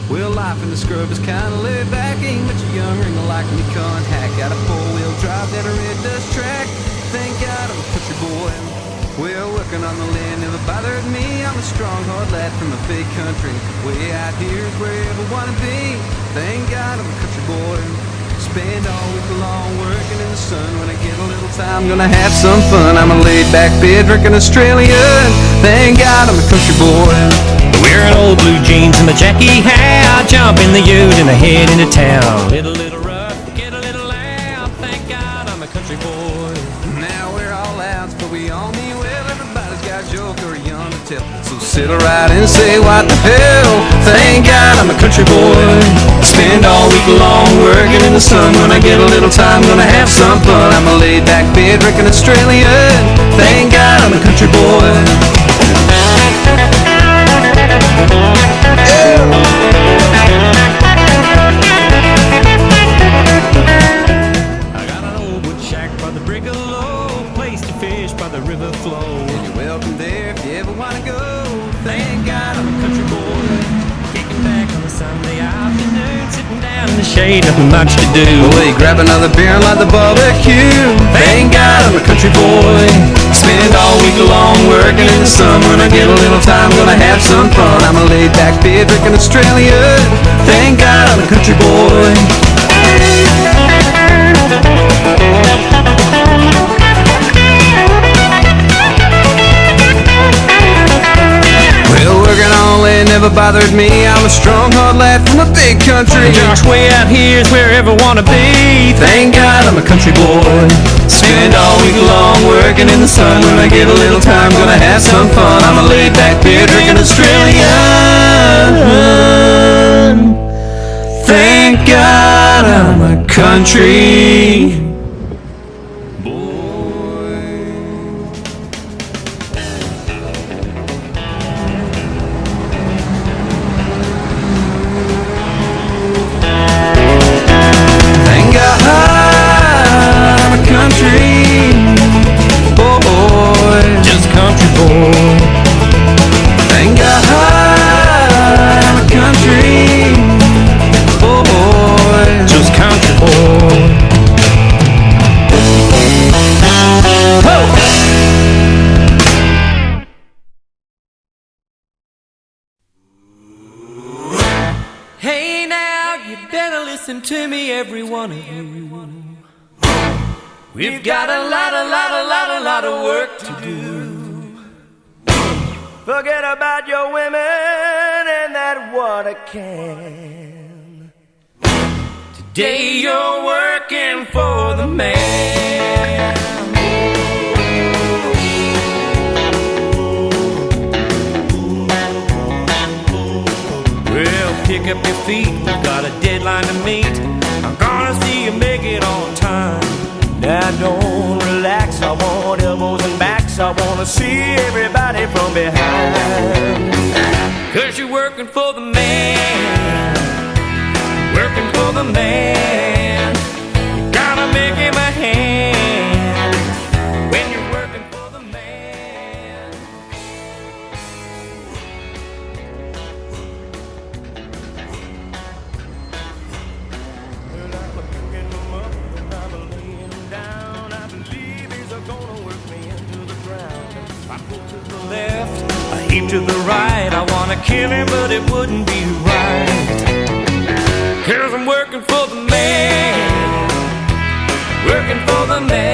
Well, life in the scrub is kinda laid back. Ain't much young ringer like me can't hack. Got a four-wheel drive down a red dust track. Thank God I'm a country boy. Well, working on the land never bothered me. I'm a strong, hard lad from a big country. Way out here is where I ever wanna be. Thank God I'm a country boy. Spend all week long working in the sun. When I get a little time, I'm gonna have some fun. I'm a laid-back beer drinking Australian. Thank God I'm a country boy. Wearing old blue jeans and my Jackie hat, jump in the ute and I head into town. Get a little rough, get a little loud. Thank God I'm a country boy. Now we're all outs, but we all mean well. Everybody's got a joke or a yarn to tell. So sit right and say what the hell. Thank God I'm a country boy. Spend all week long working in the sun. When I get a little time, gonna have some fun. I'm a laid-back beer drinking Australian. Thank God I'm a country boy. I got an old wood shack by the Brigalow, place to fish by the river flow. And you're welcome there if you ever wanna go. Thank God I'm a country boy. Kicking back on a Sunday afternoon, sitting down in the shade, nothing much to do. Well, you grab another beer and light the barbecue. Thank God I'm a country boy. Spend all week long working in the sun. When I get a little time, gonna have some fun. I'm a laid-back beer drinking Australian. Thank God I'm a country boy. Well, working on land never bothered me. I'm a strong, hard lad from a big country. Josh, way out here is where I ever wanna be. Thank God I'm a country boy. Spend all week long working in the sun. When I get a little time, gonna have some fun. I'm a laid-back beer drinking Australian. Thank God I'm a country to me, every one of you. We've got a lot of work to do. Forget about your women and that water can. Today you're working for the man. Well, pick up your feet, we've got a deadline to meet. I'm gonna see you make it on time. Now don't relax, I want elbows and backs. I wanna see everybody from behind. Cause you're working for the man. Working for the man. You gotta make him a hand. When you're working for the man. Well, I'm picking him up and I'm laying him down. I believe he's gonna work me into the ground. I pull to the left, I heave to the right. I wanna kill him, but it wouldn't be right. Cause I'm working for the man. Working for the man.